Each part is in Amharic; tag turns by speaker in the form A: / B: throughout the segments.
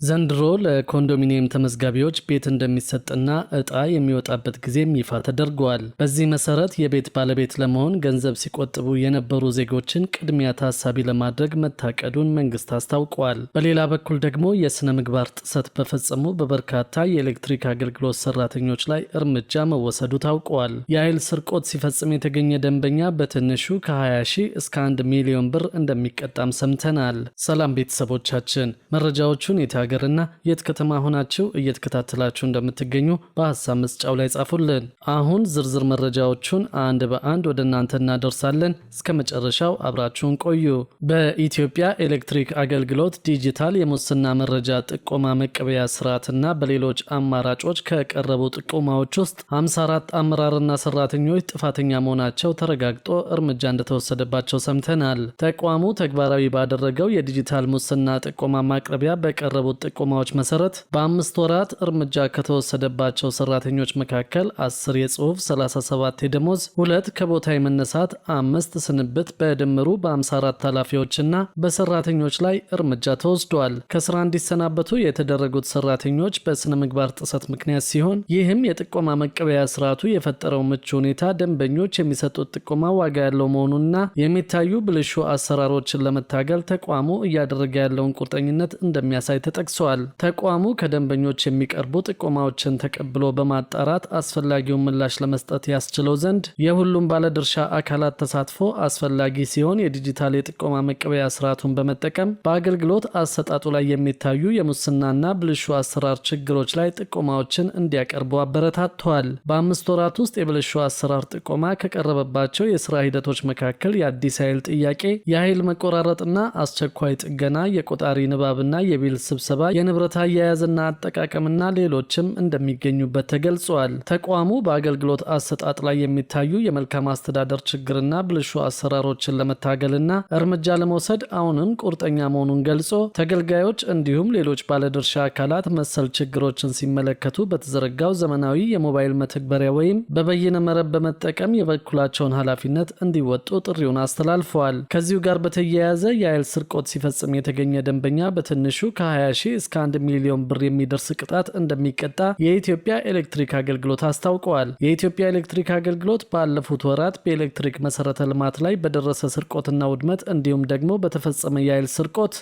A: ዘንድሮ ለኮንዶሚኒየም ተመዝጋቢዎች ቤት እንደሚሰጥና እጣ የሚወጣበት ጊዜም ይፋ ተደርጓል። በዚህ መሰረት የቤት ባለቤት ለመሆን ገንዘብ ሲቆጥቡ የነበሩ ዜጎችን ቅድሚያ ታሳቢ ለማድረግ መታቀዱን መንግስት አስታውቋል። በሌላ በኩል ደግሞ የስነ ምግባር ጥሰት በፈጸሙ በበርካታ የኤሌክትሪክ አገልግሎት ሰራተኞች ላይ እርምጃ መወሰዱ ታውቋል። የኃይል ስርቆት ሲፈጽም የተገኘ ደንበኛ በትንሹ ከ20 ሺህ እስከ 1 ሚሊዮን ብር እንደሚቀጣም ሰምተናል። ሰላም ቤተሰቦቻችን፣ መረጃዎቹን ሀገርና የት ከተማ ሆናችሁ እየተከታተላችሁ እንደምትገኙ በሐሳብ መስጫው ላይ ጻፉልን። አሁን ዝርዝር መረጃዎቹን አንድ በአንድ ወደ እናንተ እናደርሳለን። እስከ መጨረሻው አብራችሁን ቆዩ። በኢትዮጵያ ኤሌክትሪክ አገልግሎት ዲጂታል የሙስና መረጃ ጥቆማ መቀበያ ስርዓትና በሌሎች አማራጮች ከቀረቡ ጥቆማዎች ውስጥ 54 አመራርና ሰራተኞች ጥፋተኛ መሆናቸው ተረጋግጦ እርምጃ እንደተወሰደባቸው ሰምተናል። ተቋሙ ተግባራዊ ባደረገው የዲጂታል ሙስና ጥቆማ ማቅረቢያ በቀረቡ ጥቆማዎች መሰረት በ5 ወራት እርምጃ ከተወሰደባቸው ሰራተኞች መካከል 10 የጽሁፍ፣ 37 የደሞዝ፣ 2 ከቦታ የመነሳት፣ 5 ስንብት በድምሩ በ54 ኃላፊዎችና በሰራተኞች ላይ እርምጃ ተወስዷል። ከስራ እንዲሰናበቱ የተደረጉት ሰራተኞች በስነ ምግባር ጥሰት ምክንያት ሲሆን ይህም የጥቆማ መቀበያ ስርዓቱ የፈጠረው ምቹ ሁኔታ ደንበኞች የሚሰጡት ጥቆማ ዋጋ ያለው መሆኑንና የሚታዩ ብልሹ አሰራሮችን ለመታገል ተቋሙ እያደረገ ያለውን ቁርጠኝነት እንደሚያሳይ ተጠቅሷል። ተቋሙ ከደንበኞች የሚቀርቡ ጥቆማዎችን ተቀብሎ በማጣራት አስፈላጊውን ምላሽ ለመስጠት ያስችለው ዘንድ የሁሉም ባለድርሻ አካላት ተሳትፎ አስፈላጊ ሲሆን የዲጂታል የጥቆማ መቀበያ ስርዓቱን በመጠቀም በአገልግሎት አሰጣጡ ላይ የሚታዩ የሙስናና ብልሹ አሰራር ችግሮች ላይ ጥቆማዎችን እንዲያቀርቡ አበረታቷል። በ5 ወራት ውስጥ የብልሹ አሰራር ጥቆማ ከቀረበባቸው የስራ ሂደቶች መካከል የአዲስ ኃይል ጥያቄ፣ የኃይል መቆራረጥና አስቸኳይ ጥገና፣ የቆጣሪ ንባብና የቢል ስብሰባ፣ የንብረት አያያዝና አጠቃቀምና ሌሎችም እንደሚገኙበት ተገልጿል። ተቋሙ በአገልግሎት አሰጣጥ ላይ የሚታዩ የመልካም አስተዳደር ችግርና ብልሹ አሰራሮችን ለመታገልና እርምጃ ለመውሰድ አሁንም ቁርጠኛ መሆኑን ገልጾ ተገልጋዮች እንዲሁም ሌሎች ባለድርሻ አካላት መሰል ችግሮችን ሲመለከቱ በተዘረጋው ዘመናዊ የሞባይል መተግበሪያ ወይም በበይነ መረብ በመጠቀም የበኩላቸውን ኃላፊነት እንዲወጡ ጥሪውን አስተላልፈዋል። ከዚሁ ጋር በተያያዘ የኃይል ስርቆት ሲፈጽም የተገኘ ደንበኛ በትንሹ ከ20 ሺህ እስከ 1 ሚሊዮን ብር የሚደርስ ቅጣት እንደሚቀጣ የኢትዮጵያ ኤሌክትሪክ አገልግሎት አስታውቀዋል። የኢትዮጵያ ኤሌክትሪክ አገልግሎት ባለፉት ወራት በኤሌክትሪክ መሰረተ ልማት ላይ በደረሰ ስርቆትና ውድመት እንዲሁም ደግሞ በተፈጸመ የኃይል ስርቆት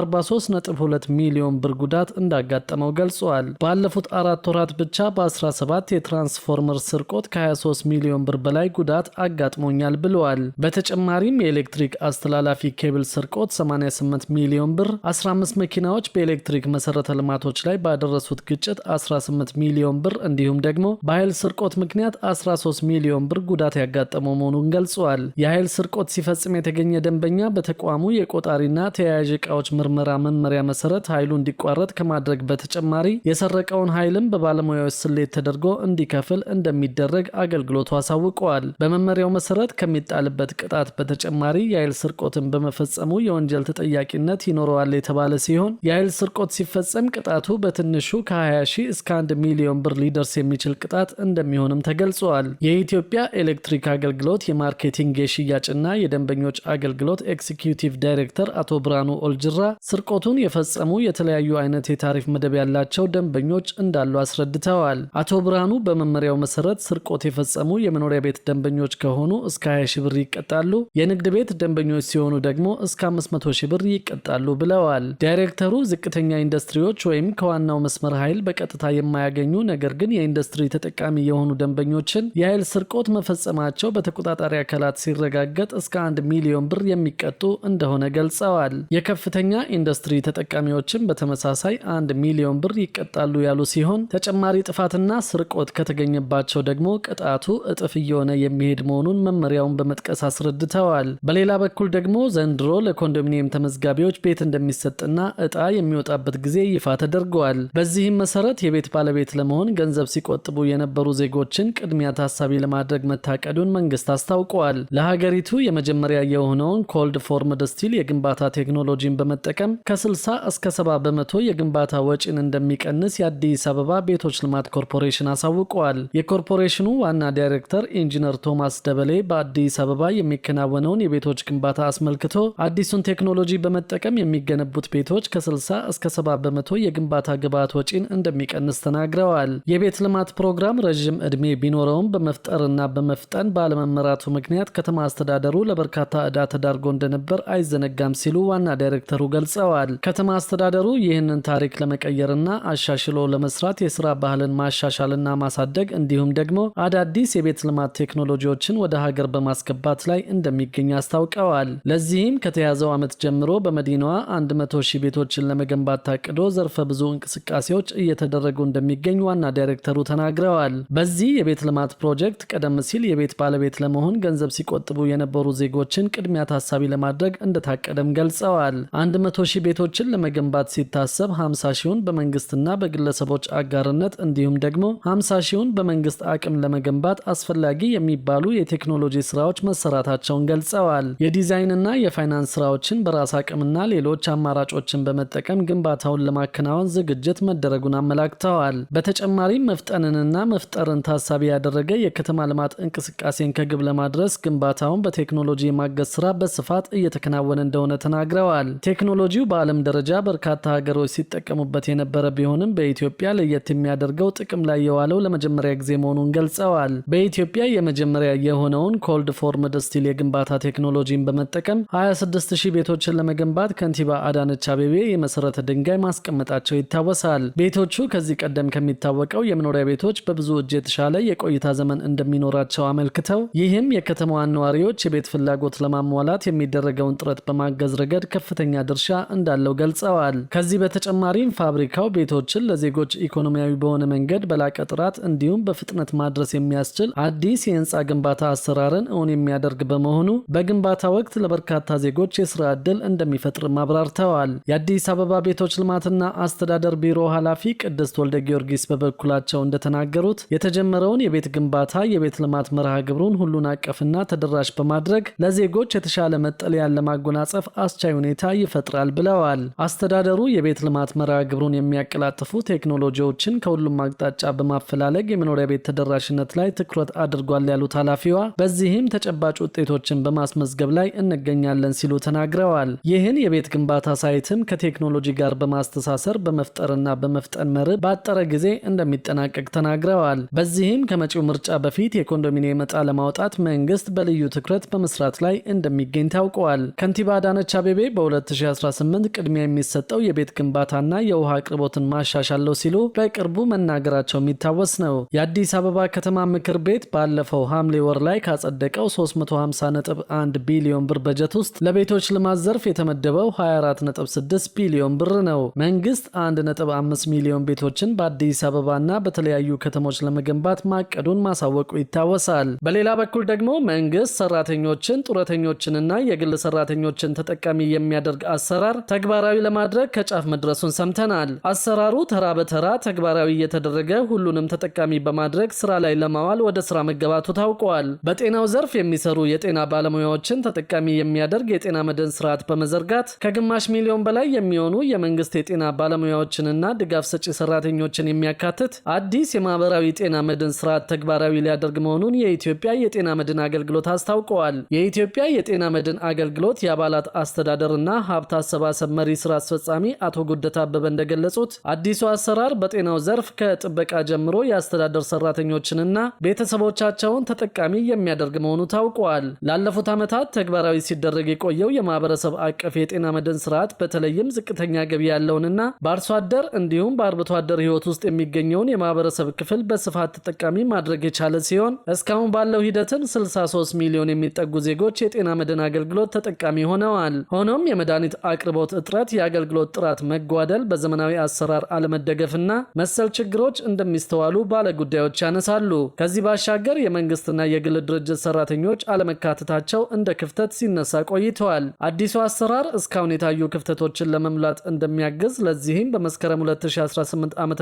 A: 143.2 ሚሊዮን ብር ጉዳት እንዳጋጠመው ገልጿል። ባለፉት 4 ወራት ብቻ በ17 የትራንስፎርመር ስርቆት ከ23 ሚሊዮን ብር በላይ ጉዳት አጋጥሞኛል ብለዋል። በተጨማሪም የኤሌክትሪክ አስተላላፊ ኬብል ስርቆት 88 ሚሊዮን ብር፣ 15 መኪናዎች በኤሌክትሪክ መሰረተ ልማቶች ላይ ባደረሱት ግጭት 18 ሚሊዮን ብር እንዲሁም ደግሞ በኃይል ስርቆት ምክንያት 13 ሚሊዮን ብር ጉዳት ያጋጠመው መሆኑን ገልጿል። የኃይል ስርቆት ሲፈጽም የተገኘ ደንበኛ በተቋሙ የቆጣሪና ተያያዥ ዕቃዎች ምርመራ መመሪያ መሰረት ኃይሉ እንዲቋረጥ ከማድረግ በተጨማሪ የሰረቀውን ኃይልም በባለሙያዎች ስሌት ተደርጎ እንዲከፍል እንደሚደረግ አገልግሎቱ አሳውቀዋል። በመመሪያው መሰረት ከሚጣልበት ቅጣት በተጨማሪ የኃይል ስርቆትን በመፈጸሙ የወንጀል ተጠያቂነት ይኖረዋል የተባለ ሲሆን የኃይል ስርቆት ሲፈጸም ቅጣቱ በትንሹ ከ20 ሺህ እስከ 1 ሚሊዮን ብር ሊደርስ የሚችል ቅጣት እንደሚሆንም ተገልጿል። የኢትዮጵያ ኤሌክትሪክ አገልግሎት የማርኬቲንግ የሽያጭና የደንበኞች አገልግሎት ኤክዚኪዩቲቭ ዳይሬክተር አቶ ብርሃኑ ኦልጅራ ስርቆቱን የፈጸሙ የተለያዩ አይነት የታሪፍ መደብ ያላቸው ደንበኞች እንዳሉ አስረድተዋል። አቶ ብርሃኑ በመመሪያው መሰረት ስርቆት የፈጸሙ የመኖሪያ ቤት ደንበኞች ከሆኑ እስከ 20 ሺህ ብር ይቀጣሉ፣ የንግድ ቤት ደንበኞች ሲሆኑ ደግሞ እስከ 500 ሺህ ብር ይቀጣሉ ብለዋል። ዳይሬክተሩ ዝቅተኛ ኢንዱስትሪዎች ወይም ከዋናው መስመር ኃይል በቀጥታ የማያገኙ ነገር ግን የኢንዱስትሪ ተጠቃሚ የሆኑ ደንበኞችን የኃይል ስርቆት መፈጸማቸው በተቆጣጣሪ አካላት ሲረጋገጥ እስከ 1 ሚሊዮን ብር የሚቀጡ እንደሆነ ገልጸዋል። የከፍተኛ ኢንዱስትሪ ተጠቃሚዎችን በተመሳሳይ 1 ሚሊዮን ብር ይቀጣሉ ያሉ ሲሆን ተጨማሪ ጥፋትና ስርቆት ከተገኘባቸው ደግሞ ቅጣቱ እጥፍ እየሆነ የሚሄድ መሆኑን መመሪያውን በመጥቀስ አስረድተዋል። በሌላ በኩል ደግሞ ዘንድሮ ለኮንዶሚኒየም ተመዝጋቢዎች ቤት እንደሚሰጥና እጣ የሚወጣበት ጊዜ ይፋ ተደርጓል። በዚህም መሰረት የቤት ባለቤት ለመሆን ገንዘብ ሲቆጥቡ የነበሩ ዜጎችን ቅድሚያ ታሳቢ ለማድረግ መታቀዱን መንግስት አስታውቋል። ለሀገሪቱ የመጀመሪያ የሆነውን ኮልድ ፎርምድ ስቲል የግንባታ ቴክኖሎጂን በመጠቀም ከ60 እስከ 70 በመቶ የግንባታ ወጪን እንደሚቀንስ የአዲስ አበባ ቤቶች ልማት ኮርፖሬሽን አሳውቋል። የኮርፖሬሽኑ ዋና ዳይሬክተር ኢንጂነር ቶማስ ደበሌ በአዲስ አበባ የሚከናወነውን የቤቶች ግንባታ አስመልክቶ አዲሱን ቴክኖሎጂ በመጠቀም የሚገነቡት ቤቶች ከ60 እስከ 70 በመቶ የግንባታ ግብዓት ወጪን እንደሚቀንስ ተናግረዋል። የቤት ልማት ፕሮግራም ረዥም ዕድሜ ቢኖረውም በመፍጠርና በመፍጠን ባለመመራቱ ምክንያት ከተማ አስተዳደሩ ለበርካታ ዕዳ ተዳርጎ እንደነበር አይዘነጋም ሲሉ ዋና ዳይሬክተሩ ገልጸዋል። ከተማ አስተዳደሩ ይህንን ታሪክ ለመቀየርና አሻሽሎ ለመስራት የስራ ባህልን ማሻሻልና ማሳደግ እንዲሁም ደግሞ አዳዲስ የቤት ልማት ቴክኖሎጂዎችን ወደ ሀገር በማስገባት ላይ እንደሚገኝ አስታውቀዋል። ለዚህም ከተያዘው ዓመት ጀምሮ በመዲናዋ 100,000 ቤቶችን ለመገንባት ታቅዶ ዘርፈ ብዙ እንቅስቃሴዎች እየተደረጉ እንደሚገኝ ዋና ዳይሬክተሩ ተናግረዋል። በዚህ የቤት ልማት ፕሮጀክት ቀደም ሲል የቤት ባለቤት ለመሆን ገንዘብ ሲቆጥቡ የነበሩ ዜጎችን ቅድሚያ ታሳቢ ለማድረግ እንደታቀደም ገልጸዋል። 100,000 ቤቶችን ለመገንባት ሲታሰብ 50,000ን በመንግስትና በግለሰቦች አጋርነት እንዲሁም ደግሞ 50,000ን በመንግስት አቅም ለመገንባት አስፈላጊ የሚባሉ የቴክኖሎጂ ስራዎች መሰራታቸውን ገልጸዋል። የዲዛይንና የፋይናንስ ስራዎችን በራስ አቅምና ሌሎች አማራጮችን በመጠቀም ግንባታውን ለማከናወን ዝግጅት መደረጉን አመላክተዋል። በተጨማሪም መፍጠንንና መፍጠርን ታሳቢ ያደረገ የከተማ ልማት እንቅስቃሴን ከግብ ለማድረስ ግንባታውን በቴክኖሎጂ የማገዝ ስራ በስፋት እየተከናወነ እንደሆነ ተናግረዋል። ቴክኖሎጂው በዓለም ደረጃ በርካታ ሀገሮች ሲጠቀሙበት የነበረ ቢሆንም በኢትዮጵያ ለየት የሚያደርገው ጥቅም ላይ የዋለው ለመጀመሪያ ጊዜ መሆኑን ገልጸዋል። በኢትዮጵያ የመጀመሪያ የሆነውን ኮልድ ፎርምድ ስቲል የግንባታ ቴክኖሎጂን በመጠቀም 26,000 ቤቶችን ለመገንባት ከንቲባ አዳነች አቤቤ የመሰረተ ድንጋይ ማስቀመጣቸው ይታወሳል። ቤቶቹ ከዚህ ቀደም ከሚታወቀው የመኖሪያ ቤቶች በብዙ እጅ የተሻለ የቆይታ ዘመን እንደሚኖራቸው አመልክተው ይህም የከተማዋን ነዋሪዎች የቤት ፍላጎት ለማሟላት የሚደረገውን ጥረት በማገዝ ረገድ ከፍተኛ ድርሻ እንዳለው ገልጸዋል። ከዚህ በተጨማሪም ፋብሪካው ቤቶችን ለዜጎች ኢኮኖሚያዊ በሆነ መንገድ በላቀ ጥራት እንዲሁም በፍጥነት ማድረስ የሚያስችል አዲስ የህንፃ ግንባታ አሰራርን እውን የሚያደርግ በመሆኑ በግንባታ ወቅት ለበርካታ ዜጎች የስራ ዕድል እንደሚፈጥር አብራርተዋል። የአዲስ አበባ ቤቶች ልማትና አስተዳደር ቢሮ ኃላፊ ቅድስት ወልደ ጊዮርጊስ በበኩላቸው እንደተናገሩት የተጀመረውን የቤት ግንባታ የቤት ልማት መርሃ ግብሩን ሁሉን አቀፍና ተደራሽ በማድረግ ለዜጎች የተሻለ መጠለያን ለማጎናጸፍ አስቻይ ሁኔታ ይፈጥራል ብለዋል። አስተዳደሩ የቤት ልማት መርሃ ግብሩን የሚያቀላጥፉ ቴክኖሎጂዎችን ከሁሉም አቅጣጫ በማፈላለግ የመኖሪያ ቤት ተደራሽነት ላይ ትኩረት አድርጓል ያሉት ኃላፊዋ በዚህም ተጨባጭ ውጤቶችን በማስመዝገብ ላይ እንገኛለን ሲሉ ተናግረዋል። ይህን የቤት ግንባታ ሳይትም ከቴክኖሎጂ ጋር በማስተሳሰር በመፍጠርና በመፍጠን መርህ ባጠረ ጊዜ እንደሚጠናቀቅ ተናግረዋል። በዚህም ከመጪው ምርጫ በፊት የኮንዶሚኒየም ዕጣ ለማውጣት መንግስት በልዩ ትኩረት በመስራት ላይ እንደሚገኝ ታውቀዋል። ከንቲባ አዳነች አቤቤ በ2018 ቅድሚያ የሚሰጠው የቤት ግንባታና የውሃ አቅርቦትን ማሻሻለው ሲሉ በቅርቡ መናገራቸው የሚታወስ ነው። የአዲስ አበባ ከተማ ምክር ቤት ባለፈው ሐምሌ ወር ላይ ካጸደቀው 350.1 ቢሊዮን ብር በጀት ውስጥ ለቤቶች ልማት ዘርፍ የተመደበው 24.6 ቢሊዮን ብር ነው። መንግስት 1.5 ሚሊዮን ቤቶችን በአዲስ አበባና በተለያዩ ከተሞች ለመገንባት ማቀዱን ማሳወቁ ይታወሳል። በሌላ በኩል ደግሞ መንግስት ሰራተኞችን፣ ጡረተኞችንና የግል ሰራተኞችን ተጠቃሚ የሚያደርግ አሰራር ተግባራዊ ለማድረግ ከጫፍ መድረሱን ሰምተናል። አሰራሩ ተራ በተራ ተግባራዊ እየተደረገ ሁሉንም ተጠቃሚ በማድረግ ስራ ላይ ለማዋል ወደ ስራ መገባቱ ታውቋል። በጤናው ዘርፍ የሚሰሩ የጤና ባለሙያዎችን ተጠቃሚ የሚያደርግ የጤና መድን ስርዓት በመዘርጋት ከግማሽ ሚሊዮን በላይ የሚሆኑ የመንግስት የጤና ባለሙያዎችንና ድጋፍ ሰጪ ሰራተኞችን የሚያካትት አዲስ የማህበራዊ ጤና መድን ስርዓት ተግባራዊ ሊያደርግ መሆኑን የኢትዮጵያ የጤና መድን አገልግሎት አስታውቀዋል። የኢትዮጵያ የጤና መድን አገልግሎት የአባላት አስተዳደርና ሀብት አሰባሰብ መሪ ስራ አስፈጻሚ አቶ ጉደታ አበበ እንደገለጹት አዲሱ አሰራር በጤናው ዘርፍ ከጥበቃ ጀምሮ የአስተዳደር ሰራተኞችንና ቤተሰቦቻቸውን ተጠቃሚ የሚያደርግ መሆኑ ታውቋል። ላለፉት ዓመታት ተግባራዊ ሲደረግ የቆየው የማህበረሰብ አቀፍ የጤና መድን ስርዓት በተለይም ዝቅተኛ ገቢ ያለውንና በአርሶ አደር እንዲሁም በአርብቶ አደር ህይወት ውስጥ የሚገኘውን የማህበረሰብ ክፍል በስፋት ተጠቃሚ ማድረግ የቻለ ሲሆን እስካሁን ባለው ሂደትም 63 ሚሊዮን የሚጠጉ ዜጎች የጤና መድን አገልግሎት ተጠቃሚ ሆነዋል። ሆኖም የመድኃኒት አቅርቦት እጥረት፣ የአገልግሎት ጥራት መጓደል፣ በዘመናዊ አሰራር አለመደገፍና መሰል ችግሮች እንደሚስተዋሉ ባለጉዳዮች ያነሳሉ። ከዚህ ባሻገር የመንግስትና የግል ድርጅት ሰራተኞች አለመካተታቸው እንደ ክፍተት ሲነሳ ቆይተዋል። አዲሱ አሰራር እስካሁን የታዩ ክፍተቶችን ለመሙላት እንደሚያግዝ ለዚህም በመስከረም 2018 ዓ.ም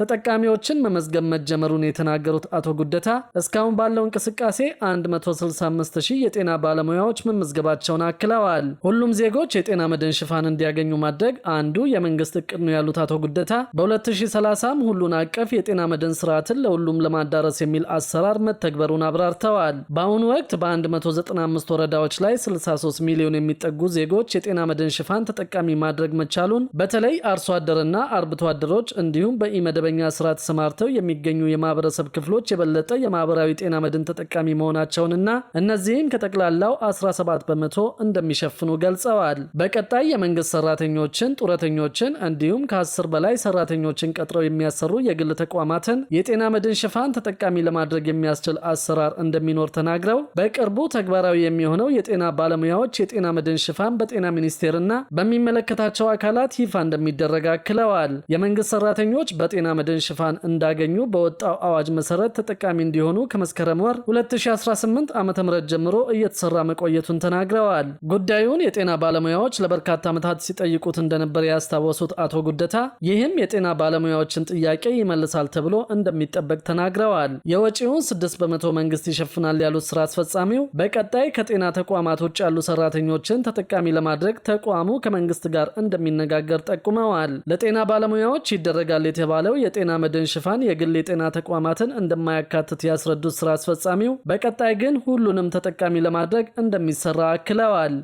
A: ተጠቃሚዎችን መመዝገብ መጀመሩን የተናገሩት አቶ ጉደታ እስካሁን ባለው እንቅስቃሴ 165,000 የጤና ባለሙያዎች መመዝገባቸውን አክለዋል። ሁሉም ዜጎች የጤና መድን ሽፋን እንዲያገኙ ማድረግ አንዱ የመንግስት እቅድ ነው ያሉት አቶ ጉደታ በ2030 ሁሉን አቀፍ የጤና መድን ስርዓትን ለሁሉም ለማዳረስ የሚል አሰራር መተግበሩን አብራርተዋል። በአሁኑ ወቅት በ195 ወረዳዎች ላይ 63 ሚሊዮን የሚጠጉ ዜጎች የጤና መድን ሽፋን ተጠቃሚ ማድረግ መቻሉ አለመቻሉን በተለይ አርሶ አደርና አርብቶ አደሮች እንዲሁም በኢመደበኛ ስራ ተሰማርተው የሚገኙ የማህበረሰብ ክፍሎች የበለጠ የማህበራዊ ጤና መድን ተጠቃሚ መሆናቸውንና እነዚህም ከጠቅላላው 17 በመቶ እንደሚሸፍኑ ገልጸዋል። በቀጣይ የመንግስት ሰራተኞችን፣ ጡረተኞችን እንዲሁም ከ10 በላይ ሰራተኞችን ቀጥረው የሚያሰሩ የግል ተቋማትን የጤና መድን ሽፋን ተጠቃሚ ለማድረግ የሚያስችል አሰራር እንደሚኖር ተናግረው በቅርቡ ተግባራዊ የሚሆነው የጤና ባለሙያዎች የጤና መድን ሽፋን በጤና ሚኒስቴርና በሚመለከታቸው አካላት ይፋ እንደሚደረግ አክለዋል። የመንግስት ሰራተኞች በጤና መድን ሽፋን እንዳገኙ በወጣው አዋጅ መሰረት ተጠቃሚ እንዲሆኑ ከመስከረም ወር 2018 ዓ.ም ጀምሮ እየተሰራ መቆየቱን ተናግረዋል። ጉዳዩን የጤና ባለሙያዎች ለበርካታ ዓመታት ሲጠይቁት እንደነበር ያስታወሱት አቶ ጉደታ ይህም የጤና ባለሙያዎችን ጥያቄ ይመልሳል ተብሎ እንደሚጠበቅ ተናግረዋል። የወጪውን 6 በመቶ መንግስት ይሸፍናል ያሉት ስራ አስፈጻሚው በቀጣይ ከጤና ተቋማት ውጭ ያሉ ሰራተኞችን ተጠቃሚ ለማድረግ ተቋሙ ከመንግስት ጋር እንደሚነጋገር ጠቁመዋል። ለጤና ባለሙያዎች ይደረጋል የተባለው የጤና መድን ሽፋን የግል የጤና ተቋማትን እንደማያካትት ያስረዱት ስራ አስፈጻሚው በቀጣይ ግን ሁሉንም ተጠቃሚ ለማድረግ እንደሚሰራ አክለዋል።